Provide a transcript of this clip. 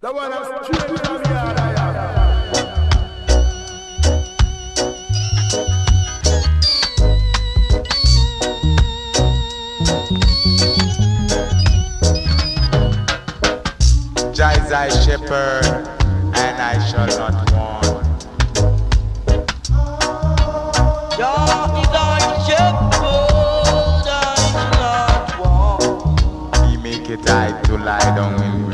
The one that's straight from the yard, Jah is thy shepherd, and I shall not want. Jah is thy shepherd, I shall not want. He make it I to lie down in